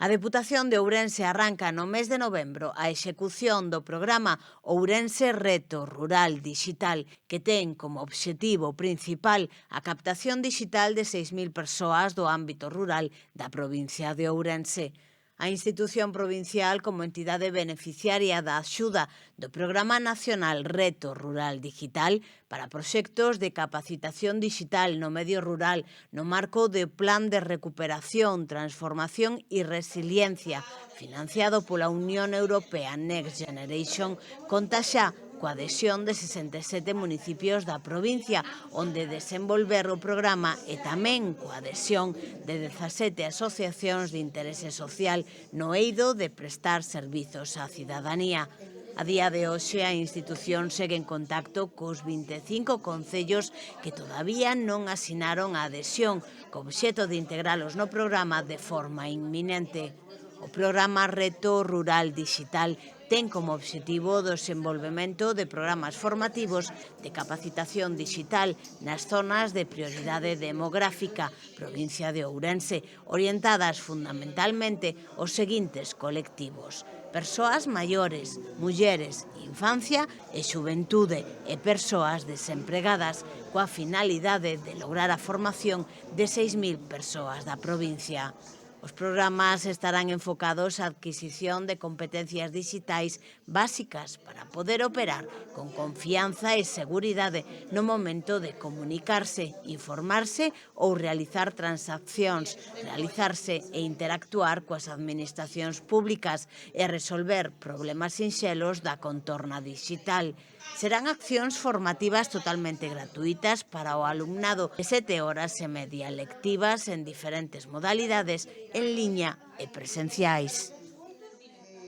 A Deputación de Ourense arranca no mes de novembro a execución do programa Ourense Reto Rural Digital, que ten como obxectivo principal a captación digital de 6.000 persoas do ámbito rural da provincia de Ourense. A institución provincial, como entidade beneficiaria da axuda do Programa Nacional Reto Rural Digital para proxectos de capacitación digital no medio rural no marco do Plan de Recuperación, Transformación e Resiliencia financiado pola Unión Europea Next Generation, conta xa coa adhesión de 67 municipios da provincia, onde desenvolver o programa e tamén coa adhesión de 17 asociacións de interese social no eido de prestar servizos á cidadanía. A día de hoxe, a institución segue en contacto cos 25 concellos que todavía non asinaron a adhesión, co obxecto de integralos no programa de forma inminente. O programa Reto Rural Digital ten como obxectivo o desenvolvemento de programas formativos de capacitación digital nas zonas de prioridade demográfica, provincia de Ourense, orientadas fundamentalmente aos seguintes colectivos: persoas maiores, mulleres, infancia e xuventude e persoas desempregadas, coa finalidade de lograr a formación de 6.000 persoas da provincia. Os programas estarán enfocados á adquisición de competencias digitais básicas para poder operar con confianza e seguridade no momento de comunicarse, informarse ou realizar transaccións, realizarse e interactuar coas administracións públicas e resolver problemas sinxelos da contorna digital. Serán accións formativas totalmente gratuitas para o alumnado de 7 horas e media lectivas en diferentes modalidades, en liña e presenciais.